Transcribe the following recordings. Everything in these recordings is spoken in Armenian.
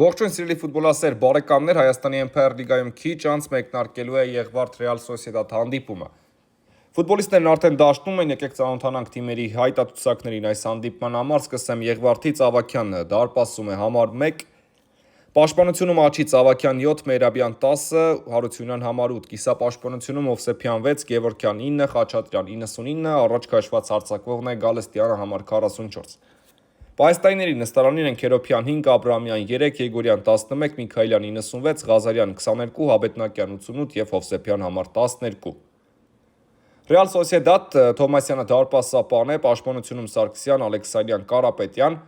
Ողջույն սիրելի ֆուտբոլասեր բարեկամներ, Հայաստանի Empire Լիգայում քիչ անց մեկնարկելու է Եղվարդ Real Sociedad հանդիպումը։ Ֆուտբոլիստներն արդեն դաշտում են, եկեք ծանոթանանք թիմերի հայտարարություններին այս հանդիպման համար, սկսեմ Եղվարդից Ավագյան դարպասում է համար 1, Պաշտպանությունում Աչից Ավագյան 7, Մեհրաբյան 10, Հարությունյան համար 8, Կիսապաշտպանությունում Օվսեփյան 6, Գևորգյան 9, Խաչատրյան 99, առաջ քաշված հարձակվողն է Գալստյանը համար 44։ Պայստայների նստարանին են Քերոփյան 5, Աբրամյան 3, Եգորյան 11, Միքայելյան 96, Ղազարյան 22, Հաբետնակյան 88 և Հովսեփյան համար 12։ Real Sociedad Թոմասյանը դարպասապան է, պաշտպանությունում Սարգսյան, Ալեքսանյան, Կարապետյան,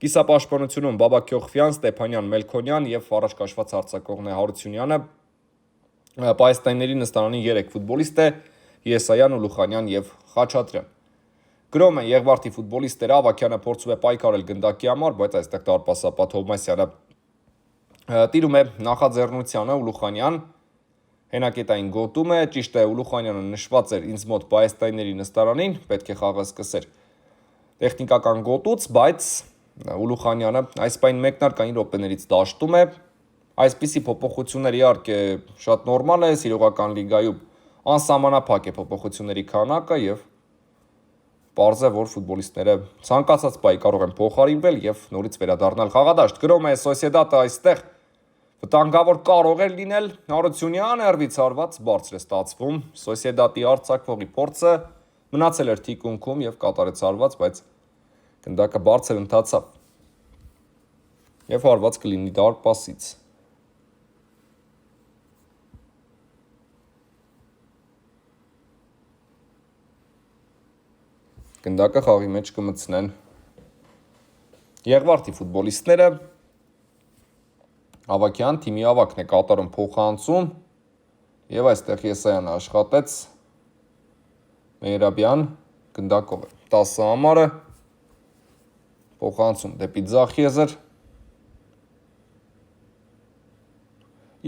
կիսապաշտպանությունում Բաբաքյոխվյան, Ստեփանյան, Մելքոնյան և առաջ քաշված հարձակվողն է Հարությունյանը։ Պայստայների նստարանին 3 ֆուտբոլիստ է՝ Եսայան, Ուլուխանյան և Խաչատրյան։ Գրում են Եղվարդի ֆուտբոլիստները, Ավագյանը փորձում է պայքարել գնդակի համար, բայց այստեղ դարպասապա Թովմասյանը տիրում է նախաձեռնությանը, Ուլուխանյան հենակետային գոտում է, ճիշտ է, Ուլուխանյանը նշված էր ինձ մոտ Պայստայների նստարանին, պետք է խաղը սկսեր տեխնիկական գոտուց, բայց Ուլուխանյանը այս պայն մեկնարկային րոպեներից դաշտում է, այսպիսի փոփոխություններ իհարկե շատ նորմալ է, սիրողական լիգայում անսահմանափակ է փոփոխությունների քանակը և պարզ է, որ ֆուտբոլիստները ցանկացած պահի կարող են փոխարինվել և նորից վերադառնալ խաղադաշտ։ Գրում է Սոսիեդադը այստեղ վտանգավոր կարող էր լինել, Հարությունյանը հեռվից հարված բարձր է ստացվում, Սոսիեդադի արձակվողի փորձը մնացել էր թիկունքում և կատարեց հարված, բայց գնդակը բարձր ընթացավ և հարված կլինի դարպասից։ Գնդակը խաղի մեջ կմտցնեն Եղվարդի ֆուտբոլիստները, Ավագյան թիմի ավագն է կատարում փոխանցում և այստեղ Եսայանը աշխատեց, Մեհրաբյան գնդակով է 10 համարը, փոխանցում դեպի ձախ եզր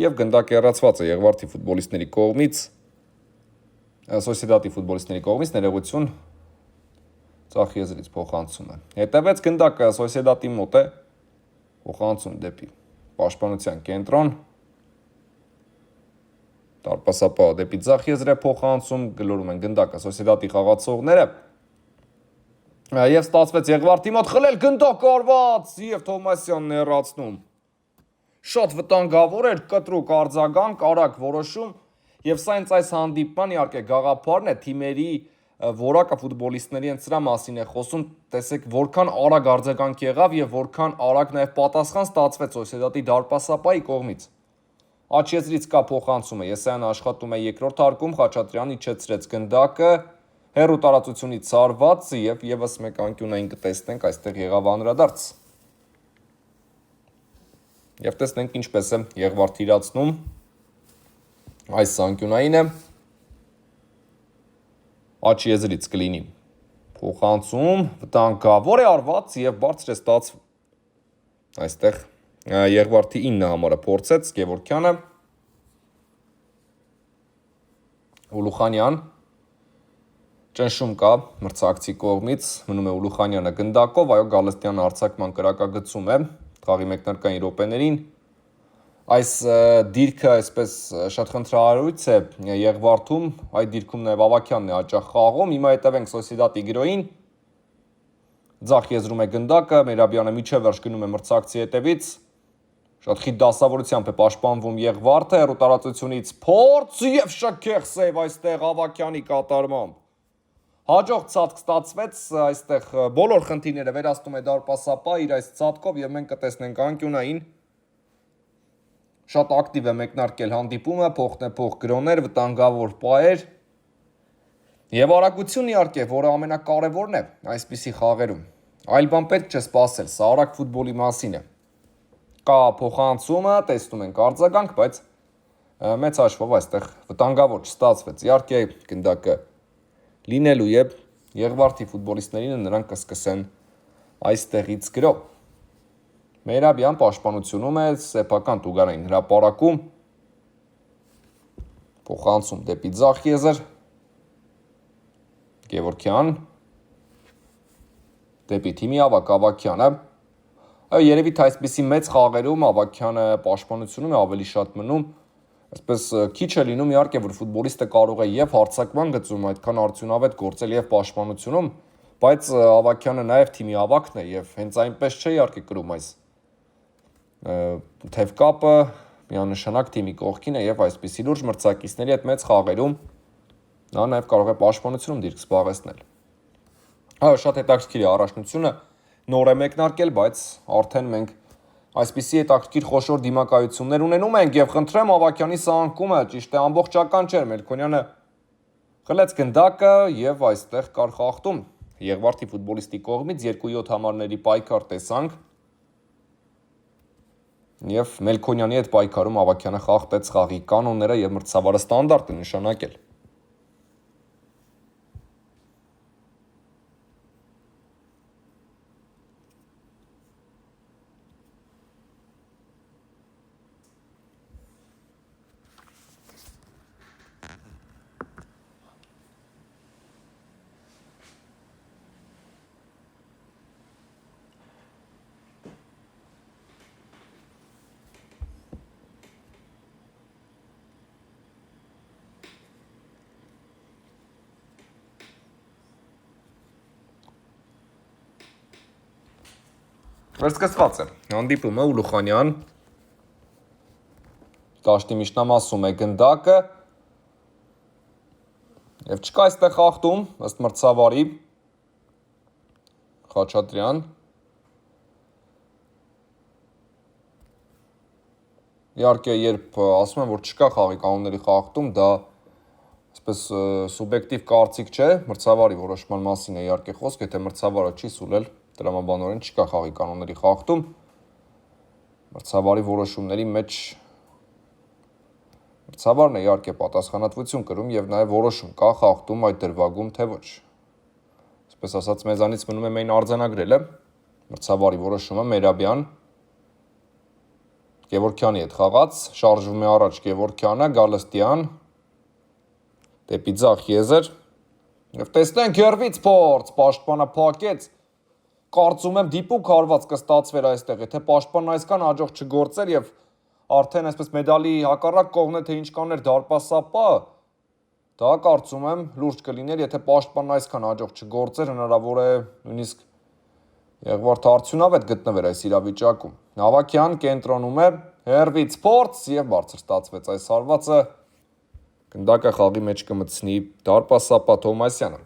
և գնդակ հեռացված է Եղվարդի ֆուտբոլիստների կողմից, Սոսիեդադի ֆուտբոլիստների կողմից ներողություն ձախ եզրից փոխանցում է։ Հետևեց գնդակը Սոսիեդադի մոտ է, փոխանցում դեպի պաշտպանության կենտրոն, դարպասապահը դեպի ձախ եզր է փոխանցում, գլորում են գնդակը Սոսիեդադի խաղացողները և ստացվեց Եղվարդի մոտ խլել գնդակ արված և Թովմասյանն է հեռացնում։ Շատ վտանգավոր էր, կտրուկ արձագանք, արագ որոշում և սա հենց այս հանդիպման իհարկե գաղափարն է, թիմերի որակը ֆուտբոլիստների հենց սրա մասին է խոսում, տեսեք որքան արագ արձագանք եղավ և որքան արագ նաև պատասխան ստացվեց Սոսիեդադի դարպասապահի կողմից։ Աջ եզրից կա փոխանցումը, Եսայանը աշխատում է երկրորդ հարկում, Խաչատրյանն իջեցրեց գնդակը, հեռու տարածությունից հարված և ևս մեկ անկյունային կտեսնենք, այստեղ եղավ անդրադարձ։ Եվ տեսնենք ինչպես է Եղվարդը իրացնում, այս անկյունայինը աջ եզրից կլինի փոխանցում, վտանգավոր է արված և բարձր է ստացվում։ Այստեղ Եղվարդի 9 համարը փորձեց Գևորգյանը, Ուլուխանյան, ճնշում կա մրցակցի կողմից, մնում է Ուլուխանյանը գնդակով, այո Գալստյանը արձակման կրակագծում է խաղի մեկնարկային րոպեներին։ Այս դիրքը այսպես շատ խնդրահարույց է Եղվարդում, այդ դիրքում նաև Ավագյանն է հաճախ խաղում, հիմա հետևենք Սոսիեդադի գրոյին, ձախ եզրում է գնդակը, Մեհրաբյանը միջևերջ գնում է մրցակցի հետևից, շատ խիտ դասավորությամբ է պաշտպանվում Եղվարդը, հեռու տարածությունից փորձ և շքեղ սեյվ այստեղ Ավագյանի կատարմամբ։ Հաջող ցածկ ստացվեց, այստեղ բոլոր խնդիրները վերացնում է դարպասապահը իր այս ցածկով և մենք կտեսնենք անկյունային շատ ակտիվ է մեկնարկել հանդիպումը, փոխնեպող գրոներ, վտանգավոր պահեր և արագություն իհարկե, որը ամենակարևորն է այսպիսի խաղերում։ Այլ բան պետք չէ սպասել, սա արագ ֆուտբոլի մասին է։ Կա փոխանցումը, տեսնում ենք արձագանք, բայց մեծ հաշվով այստեղ վտանգավոր չստացվեց։ Իհարկե գնդակը լինելու է Եղվարդի ֆուտբոլիստներին, նրանք կսկսեն այստեղից գրով։ Մեհրաբյան պաշտպանությունում է, սեփական Տուգանային հրապարակում, փոխանցում դեպի ձախ եզր, Գևորգյան, դեպի թիմի ավագ Ավագյանը, Երևի թե այսպիսի մեծ խաղերում Ավագյանը պաշտպանությունում է ավելի շատ մնում, այսպես քիչ է լինում իհարկե, որ ֆուտբոլիստը կարող է եւ հարձակման գծում այդքան արդյունավետ գործել եւ պաշտպանությունում, բայց Ավագյանը նաեւ թիմի ավագն է եւ հենց այնպես չէ իհարկե կրում այս թևկապը միանշանակ թիմի կողքին է եւ այսպիսի լուրջ մրցակիցների հետ մեծ խաղերում նա նաեւ կարող է պաշտպանությունում դիրք զբաղեցնել։ Շատ հետաքրքիր է առաջնությունը նոր է մեկնարկել, բայց արդեն մենք այսպիսի հետաքրքիր խոշոր դիմակայություններ ունենում ենք եւ խնդրեմ Ավագյանի սա անկումը ճիշտ է ամբողջական չէր, Մելքոնյանը խլեց գնդակը եւ այստեղ կար խախտում։ Եղվարդի ֆուտբոլիստի կողմից 2-7 համարների պայքար տեսանք եւ Մելքոնյանի հետ պայքարում Ավագյանը խախտեց խաղի կանոնները եւ մրցավարը ստանդարտ է նշանակել։ Վերսկսված է հանդիպումը Ուլուխանյան Դաշտի միջնամասում է գնդակը եւ չկա այստեղ խախտում ըստ մրցավարի Խաչատրյան իհարկե երբ ասում են որ չկա խաղի կանոնների խախտում դա այսպես սուբյեկտիվ կարծիք չէ մրցավարի որոշման մասին է իհարկե խոսք եթե մրցավարը չի սուլել տրամաբանորեն չկա խաղի կանոնների խախտում մրցավարի որոշումների մեջ մրցավարն է իհարկե պատասխանատվություն կրում եւ նաեւ որոշում կա խախտում այդ դրվագում թե ոչ այսպես ասած մեզանից մնում է միայն արձանագրելը մրցավարի որոշումը Մերաբյան Գևորգյանի հետ խաղաց շարժվում է առաջ Գևորգյանը Գալստյան դեպի ձախ եզր եւ տեսնենք երվից փորձ պաշտպանը փակեց Կարծում եմ դիպուկ հարված կստացվեր այստեղ, եթե պաշտպանն այսքան հաջող չգործեր եւ արդեն այսպես մեդալի հակառակ կողմն է թե ինչ կաներ դարպասապա, դա կարծում եմ լուրջ կլիներ, եթե պաշտպանն այսքան հաջող չգործեր, հնարավոր է նույնիսկ Եղվարդը արդյունավետ գտնվեր այս իրավիճակում։ Ավագյան կենտրոնում է հերվից փորձ եւ բարձր ստացվեց այս հարվածը։ Գնդակը խաղի մեջ կմտցնի դարպասապա Թոմասյանը։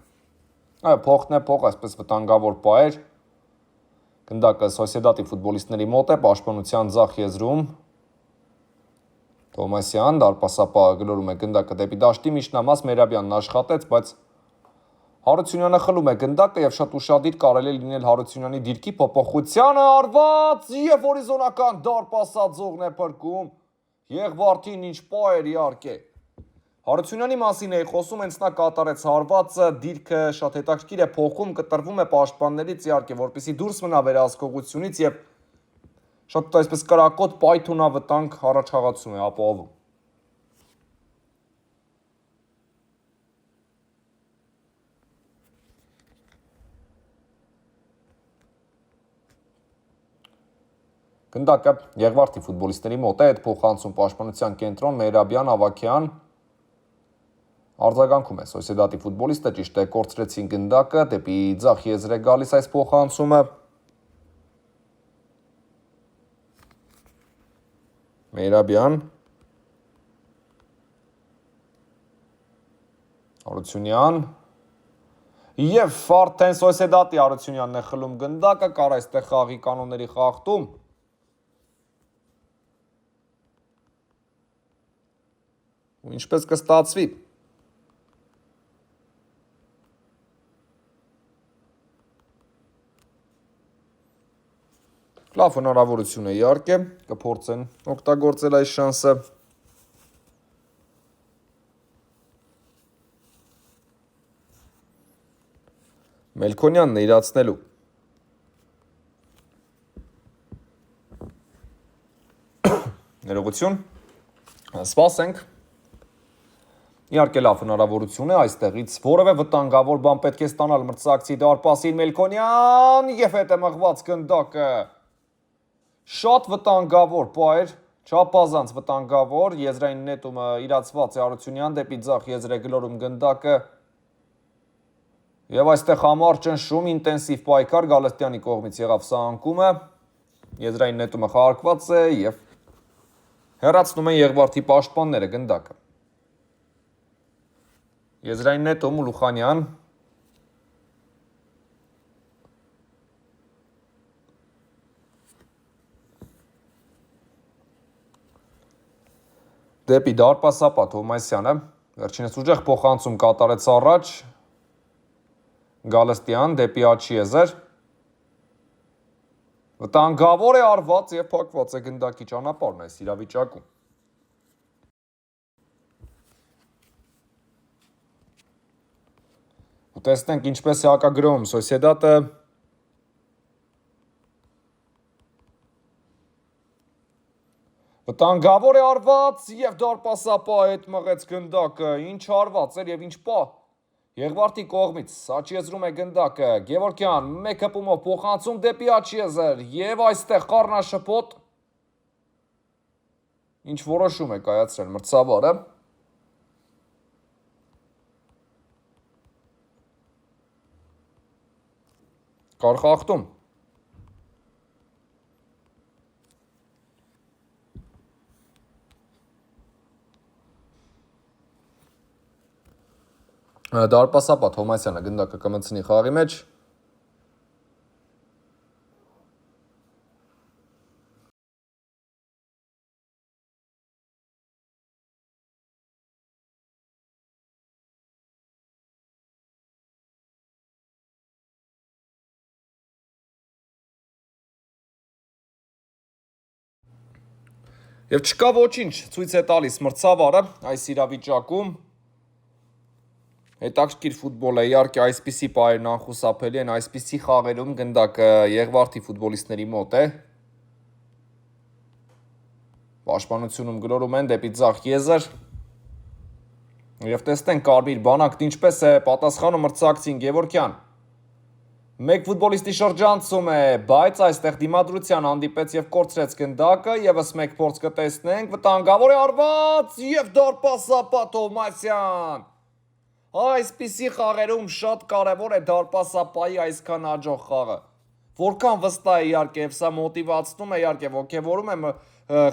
Փոխն է փող, այսպես վտանգավոր պայր Գնդակը Սոսիեդադի ֆուտբոլիստների մոտ է պաշտպանության ձախ եզրում Թոմասյան դարպասապա գլորում է գնդակը դեպի դաշտի միջնամաս Մերաբյանն աշխատեց, բայց Հարությունյանը խլում է գնդակը եւ շատ ուշադիր կարելի է լինել Հարությունյանի դիրքի փոփոխությանը արված եւ հորիզոնական դարպասաձողն է փրկում Եղվարդին ինչ պայր իհարկե Հարությունյանի մասին էի խոսում, հենց նա կատարեց հարվածը, դիրքը շատ հետաքրքիր է փոխում, կտրվում է պաշտպաններից իհարկե, որպեսզի դուրս մնա վերահսկողությունից եւ շատ այսպես կրակոտ պայթունավտանգ առաջխաղացում է ապահովում։ Գնդակը Եղվարդի ֆուտբոլիստների մոտ է այդ փոխանցում պաշտպանության կենտրոն Մերաբյան Ավագյան Արձագանքում է Սոսիեդադի ֆուտբոլիստը ճիշտ է կորցրեցին գնդակը դեպի ձախ եզր է գալիս այս փոխանցումը Մերաբյան Հարությունյան եւ արդեն Սոսիեդադի Հարությունյանն է խլում գնդակը կար այստեղ խաղի կանոնների խախտում ու ինչպես կստացվի Լավ հնարավորություն է իհարկե, կփորձեն օգտագործել այս շանսը։ Մելքոնյանն է իրացնելու։ Ներողություն։ Սպասենք։ Իհարկե լավ հնարավորություն է այստեղից որևէ վտանգավոր բան պետք է ստանալ մրցակցի դարպասին Մելքոնյան եւ հետ է մղված գնդակը։ Շատ վտանգավոր պայր, չափազանց վտանգավոր, եզրային նետումը իրացված է Հարությունյան դեպի ձախ եզր է գլորում գնդակը եւ այստեղ համար ճնշում ինտենսիվ պայքար Գալստյանի կողմից եղավ սա անկումը, եզրային նետումը խաղարկված է եւ հեռացնում են Եղվարդի պաշտպանները գնդակը։ Եզրային նետում Ուլուխանյան դեպի դարպասապատ Հովմասյանը, վերջինս ուժեղ փոխանցում կատարեց առաջ, Գալստյան դեպի աչի եզր, վտանգավոր է արված և փակված է գնդակի ճանապարհն այս իրավիճակում։ Ու տեսնենք ինչպես է հակագրում Սոսիեդադը, վտանգավոր է արված և դարպասապահը հետ մղեց գնդակը, ինչ արված էր և ինչ պահ Եղվարդի կողմից աչի եզրում է գնդակը, Գևորգյան մեկ հպումով փոխանցում դեպի աչի եզր և այստեղ խառնաշփոթ, ինչ որոշում է կայացրել մրցավարը։ Կարխախտում։ Դարպասապատ Հովմասյանը գնդակը կմցնի խաղի մեջ։ Եվ չկա ոչինչ ցույց է տալիս մրցավարը այս իրավիճակում։ Հետաքրքիր ֆուտբոլ է, իհարկե այսպիսի պայերն անխուսափելի են, այսպիսի խաղերում գնդակը Եղվարդի ֆուտբոլիստների մոտ է։ Պաշտպանությունում գլորում են դեպի ձախ եզր։ Եվ տեսնենք կարմիր բանակն ինչպես է պատասխանում մրցակցին Գևորգյան։ Մեկ ֆուտբոլիստի շրջանցում է, բայց այստեղ դիմադրության հանդիպեց և կորցրեց գնդակը, ևս մեկ փորձ կտեսնենք, վտանգավոր է արված և դարպասապատ Հովմասյան։ Այսպիսի խաղերում շատ կարևոր է դարպասապահի այսքան հաջող խաղը։ Որքան վստահ է իհարկե և սա մոտիվացնում է, իհարկե ոգևորում է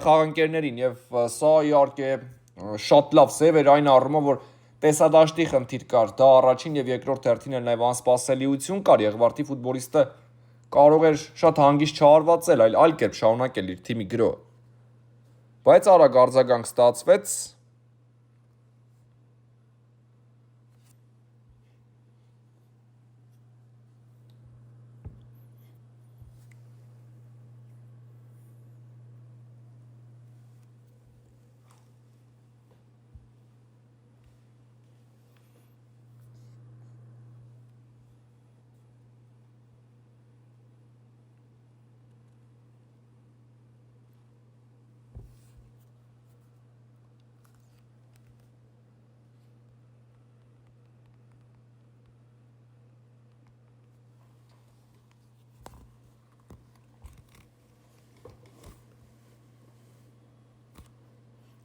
խաղընկերներին և սա իհարկե շատ լավ սև էր այն առումով, որ տեսադաշտի խնդիր կար, դա առաջին և երկրորդ հերթին էլ նաև անսպասելիություն կար, Եղվարդի ֆուտբոլիստը կարող էր շատ հանգիստ չհարվածել, այլ կերպ շարունակել իր թիմի գրոհը։ Բայց արագ արձագանք ստացվեց։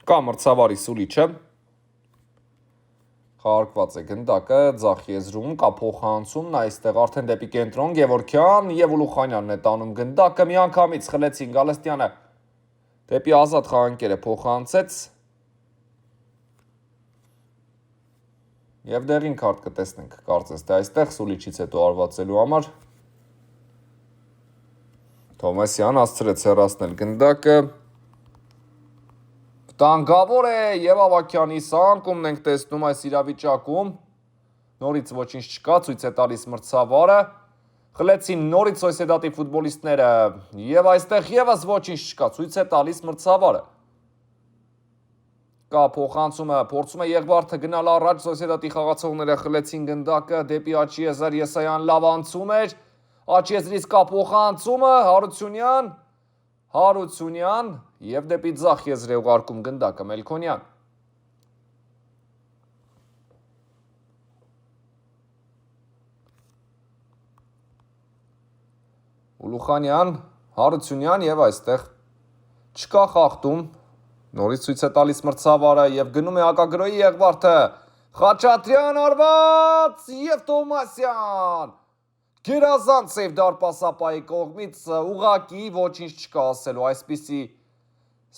Կա մրցավարի սուլիչը, խաղարկված է գնդակը, ձախ եզրում, կա փոխանցումն այստեղ արդեն դեպի կենտրոն, Գևորգյան և Ուլուխանյանն է տանում գնդակը, միանգամից խլեցին Գալստյանը դեպի ազատ խաղանկերը փոխանցեց և դեղին քարտ կտեսնենք, կարծես թե այստեղ սուլիչից հետո արվածելու համար։ Հովմասյան հասցրեց հեռացնել գնդակը, վտանգավոր է և Ավագյանի անկումն ենք տեսնում այս իրավիճակում, նորից ոչինչ չկա, ցույց է տալիս մրցավարը, խլեցին նորից Սոսիեդադի ֆուտբոլիստները և այստեղ ևս ոչինչ չկա, ցույց է տալիս մրցավարը։ Կա փոխանցումը, փորձում է Եղվարդը գնալ առաջ, Սոսիեդադի խաղացողները խլեցին գնդակը դեպի աչի եզր, Եսայան լավ անցում էր, աչի եզրից կա փոխանցումը, Հարությունյան և դեպի ձախ եզր է ուղարկում գնդակը Մելքոնյան։ Ուլուխանյան Հարությունյան եւ այստեղ չկա խախտում, նորից ցույց է տալիս մրցավարը եւ գնում է Ակագրոյի Եղվարդը, Խաչատրյան արված եւ Թոմասյան Գերազանց սև դարպասապայի կողմից ուղակի ոչինչ չկա ասելու այսպիսի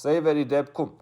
սեյվերի դեպքում։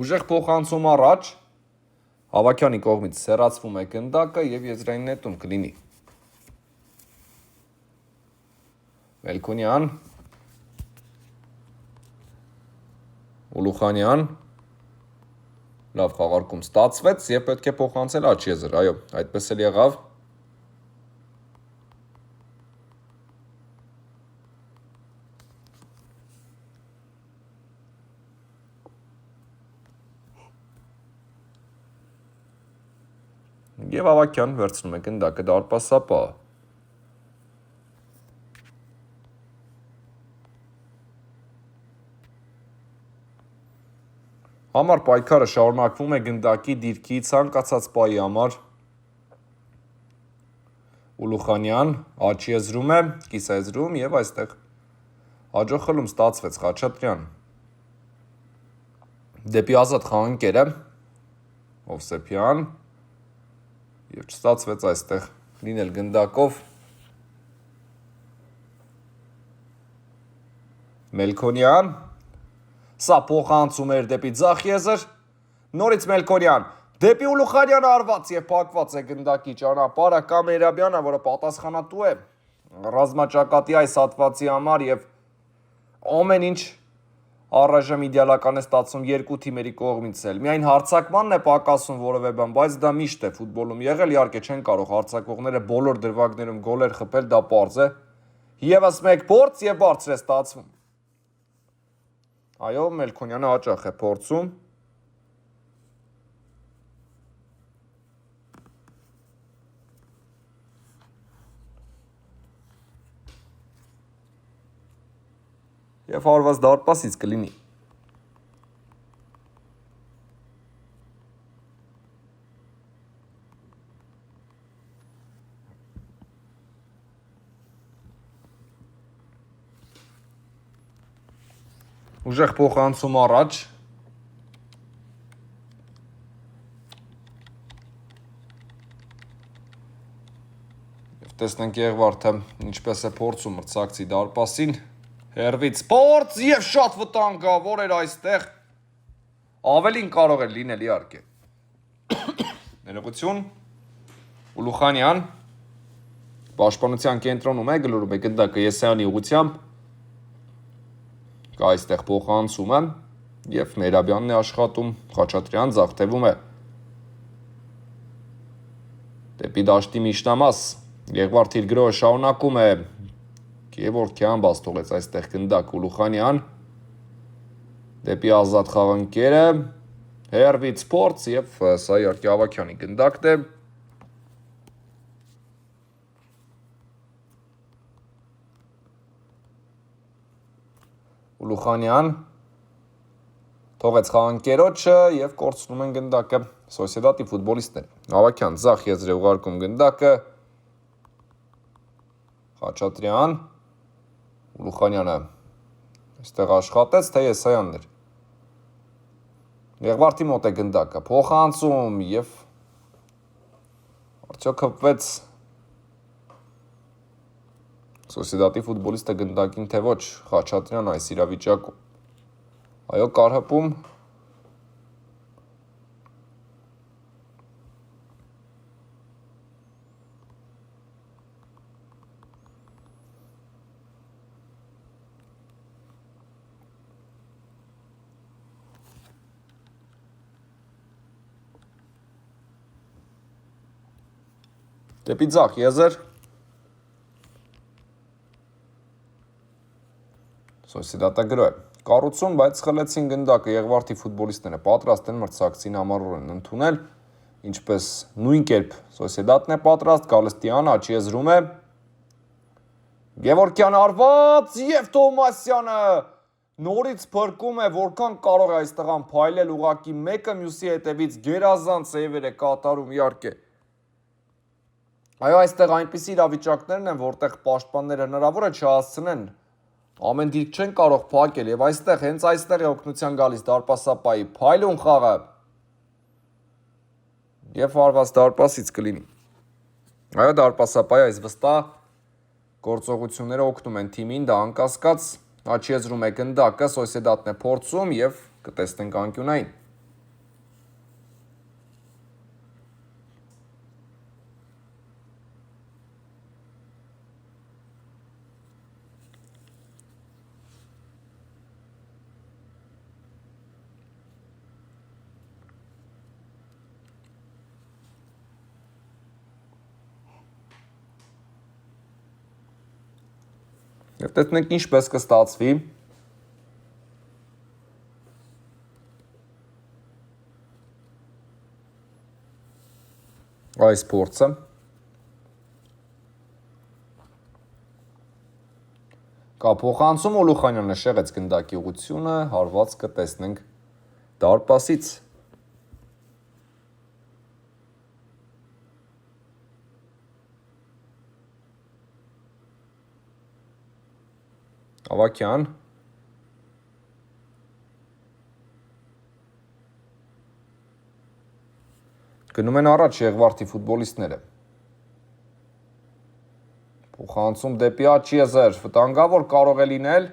Ուժեղ փոխանցում առաջ, Հավաքյանի կողմից սեռացվում է գնդակը եւ եզրային նետում կլինի։ Մելքոնյան, Ուլուխանյան, լավ խաղարկում ստացվեց եւ պետք է փոխանցել աջ եզր, այո, այդպես էլ եղավ։ Եվ Ավակյան վերցնում է գնդակը դարպասապահ։ Համար պայքարը շարունակվում է գնդակի դիրքի ցանկացած պայի համար։ Ուլուխանյան աջ եզրում է, կիսաեզրում եւ այստեղ հաջողխլում ստացվեց Խաչատրյան։ Դեպի ազատ խաղանկերը Հովսեփյան եւ չստացվեց այստեղ լինել գնդակով։ Մելքոնյան, սա փոխանցում էր դեպի ձախ եզր, նորից Մելքոնյան, դեպի Ուլուխանյան արված եւ փակված է գնդակի ճանապարհը կամ Երաբյանը, որը պատասխանատու է ռազմաճակատի այս հատվածի համար եւ ամեն ինչ առայժմ իդեալական է ստացվում երկու թիմերի կողմից էլ։ Միայն հարձակմանն է պակասում որևէ բան, բայց դա միշտ է ֆուտբոլում եղել, իհարկե չեն կարող հարձակողները բոլոր դրվագներում գոլեր խփել, դա պարզ է։ Եվս մեկ փորձ եւ բարձր է ստացվում։ Այո, Մելքոնյանը հաճախ է փորձում։ Եվ հարված դարպասից կլինի։ Ուժեղ փոխանցում առաջ։ Եվ տեսնենք Եղվարդը ինչպես է փորձում մրցակցի դարպասին։ Հերվից փորձ եւ շատ վտանգավոր էր այստեղ։ Ավելին կարող էր լինել իհարկե։ Ներողություն։ Ուլուխանյան պաշտպանության կենտրոնում է, գլորում է գնդակը Եսայանի ուղղությամբ։ Կա այստեղ փոխանցումը եւ Մերաբյանն է աշխատում, Խաչատրյան ձախտևում է դեպի դաշտի միջնամաս։ Եղվարդ իր գրոհը շարունակում է Գևորգյան բաց թողեց այստեղ գնդակ Ուլուխանյան դեպի ազատ խաղանկերը Հերվից փորձ եւ սա իհարկե Ավակյանի գնդակն է։ Ուլուխանյան թողեց խաղանկերոջը եւ կորցնում են գնդակը Սոսիեդադի ֆուտբոլիստները։ Ավակյան ձախ եզր է ուղարկում գնդակը Խաչատրյան Ուլուխանյանը այստեղ աշխատեց, թե Եսայանն էր։ Եղվարդի մոտ է գնդակը, փոխանցում եւ արդյոք հպվեց Սոսիեդադի ֆուտբոլիստը գնդակին, թե ոչ Խաչատրյան այս իրավիճակում։ Այո, կար հպում։ Դեպի ձախ եզր Սոսիեդադը գրում է. Կառուցում, բայց խլեցին գնդակը, Եղվարդի ֆուտբոլիստները պատրաստ են մրցակցին համառորեն ընդունել, ինչպես նույն կերպ Սոսիեդադն է պատրաստ, Գալստյան աչի եզրում է, Գևորգյան արված և Թովմասյանը նորից փրկում է, որքան կարող է այստեղան փայլել, ուղղակի մեկը մյուսի հետևից գերազանց սեյվեր է կատարում, իհարկե։ Այո, այստեղ այնպիսի իրավիճակներն են, որտեղ պաշտպանները հնարավոր է չհասցնեն, ամեն դիրք չեն կարող փակել, եւ այստեղ հենց այստեղ է օգնության գալիս դարպասապայի փայլուն խաղը։ Եվ հարված դարպասից կլինի։ Այո, դարպասապայի այս վստահ գործողությունները օգնում են թիմին, դա անկասկած, աչի եզրում է գնդակը, Սոսիեդադն է փորձում եւ կտեսնենք անկյունային։ Եվ տեսնենք ինչպես կստացվի։ Այս փորձը։ Կա փոխանցում Օլուխանյանը շեղեց գնդակի ուղղությունը, հարված կտեսնենք դարպասից։ Ավակյան գնում են առաջ Եղվարդի ֆուտբոլիստները։ Փոխանցում դեպի Աչիեզեր, վտանգավոր կարող է լինել։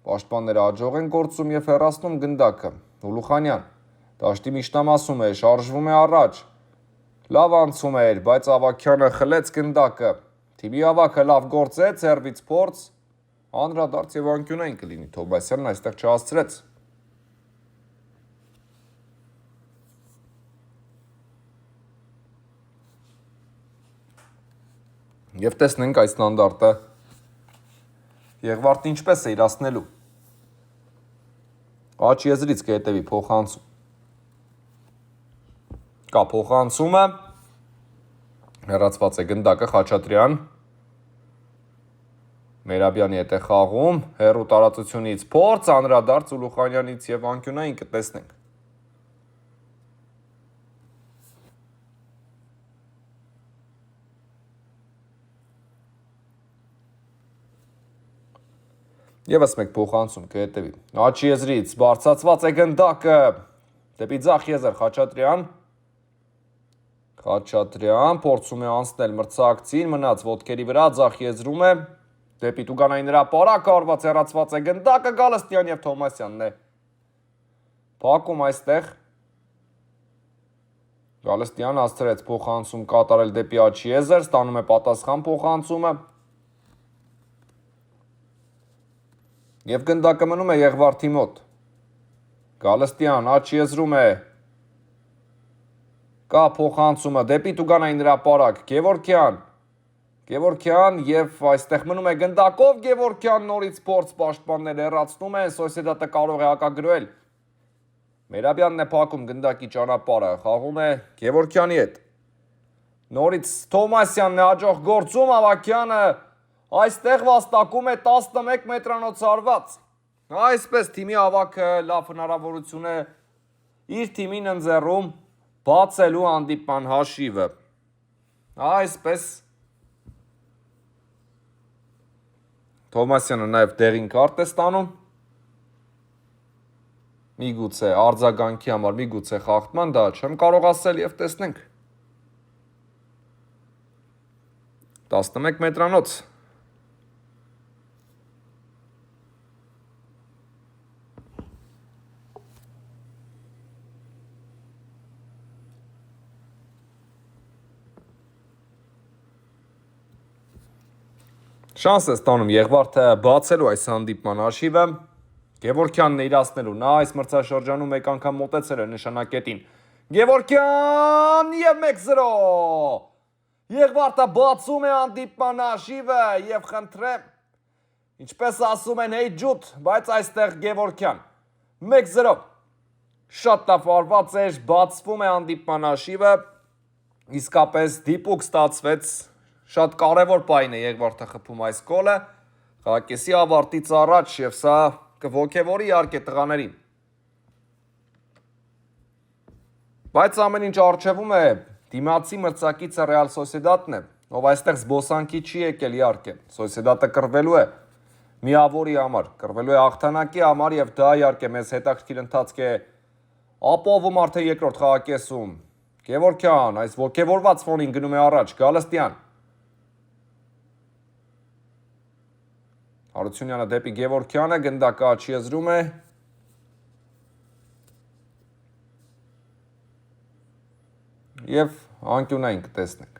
Պաշտպանները աջող են գործում եւ հեռացնում գնդակը։ Օլուխանյան դաշտի միջնամասում է, շարժվում է առաջ։ Լավ անցում էր, բայց Ավակյանը խլեց գնդակը։ Թիմի ավակը լավ գործեց, հերվից փորձ Անդրադարձ եւ անկյունային կլինի, Թովմասյանն այստեղ չհասցրեց։ Եվ տեսնենք այս ստանդարտը Եղվարդն ինչպես է իրացնելու։ Աչի եզրից կհետևի փոխանցում։ Կա փոխանցումը։ Հեռացված է գնդակը Խաչատրյան։ Մերաբյանի հետ է խաղում, հեռու տարածությունից փորձ, անդրադարձ Օլուխանյանից եւ անկյունային կտեսնենք։ Եվս մեկ փոխանցում կհետևի։ Աչի եզրից բարձրացված է գնդակը։ Դեպի ձախ եզր Խաչատրյան։ Խաչատրյան փորձում է անցնել մրցակցին, մնաց ոտքերի վրա, ձախ եզրում է։ Դեպի Տուգանային հրապարակ արված հեռացված է գնդակը, Գալստյան եւ Թովմասյանն է փակում այստեղ։ Գալստյան հասցրեց փոխանցում կատարել դեպի Աչիեզեր, ստանում է պատասխան փոխանցումը։ Եվ գնդակը մնում է Եղվարդի մոտ։ Գալստյան Աչիեզրում է։ Կա փոխանցումը դեպի Տուգանային հրապարակ, Գևորգյան եւ այստեղ մնում է գնդակով, Գևորգյան նորից փորձ պաշտպանները հեռացնում են, Սոսիեդադը կարող է հակագրել։ Մերաբյանն է փակում գնդակի ճանապարհը, խաղում է Գևորգյանի հետ։ Նորից Թովմասյանն է աջող գործում, Ավակյանը այստեղ վաստակում է 11 մետրանոց հարված։ Այսպես թիմի ավակը լավ հնարավորություն է իր թիմին ընձեռում բացելու հանդիպման հաշիվը։ Այսպես Թովմասյանը նաև դեղին կարտ է ստանում։ Միգուցե արձագանքի համար, միգուցե խախտման, դա չեմ կարող ասել եւ տեսնենք։ 11 մետրանոց։ Շանս է ստանում Եղվարդը բացելու այս հանդիպման հաշիվը։ Գևորգյանն է իրացնելու, նա այս մրցաշրջանում մեկ անգամ մոտեցել է նշանակետին։ Գևորգյան եւ 1-0։ Եղվարդը բացում է հանդիպման հաշիվը եւ խնդրեմ Ինչպես ասում են hey ջութ, բայց այստեղ Գևորգյան 1-0 շատ լավ արված էր, բացվում է հանդիպման հաշիվը, իսկապես դիպուկ ստացվեց, շատ կարևոր պայն է Եղվարդը խփում այս գոլը, խաղակեսի ավարտից առաջ եւ սա կողքեվորի իհարկե տղաներին։ Բայց ամեն ինչ արժևում է դիմացի մրցակիցը Ռեալ Սոսիեդադն է, ով այստեղ զբոսանքի չի եկել իհարկե, Սոսիեդադը կռվելու է միավորի համար, կռվելու է հաղթանակի համար եւ դա իհարկե մեզ հետաքրքիր ընթացք է ապահովում արդեն երկրորդ խաղակեսում։ Գևորգյան այս ողջևորված ֆոնին գնում է առաջ, Գալստյան։ Հարությունյանը դեպի Գևորգյանը, գնդակը աչքի եզրում է։ Եվ անկյունային կտեսնենք։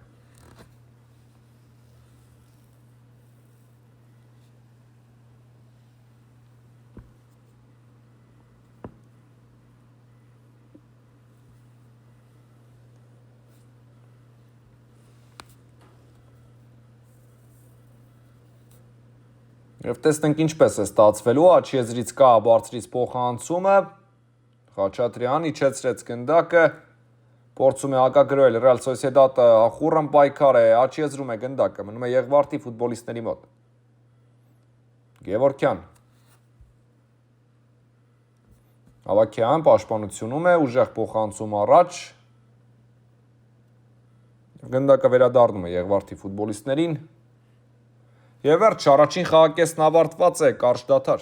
Եվ տեսնենք ինչպես է ստացվելու, աչքի եզրից կա բարձրից փոխանցումը, Խաչատրյան իջեցրեց գնդակը, փորձում է հակագրոել Ռեալ Սոսիեդադը ախուռն պայքար է, աչքի եզրում է գնդակը, մնում է Եղվարդի ֆուտբոլիստների մոտ։ Գևորգյան։ Ավագյան պաշտպանությունում է, ուժեղ փոխանցում առաջ։ Գնդակը վերադառնում է Եղվարդի ֆուտբոլիստներին։ Եվ վերջ, առաջին խաղակեսն ավարտված է, կարճ դադար։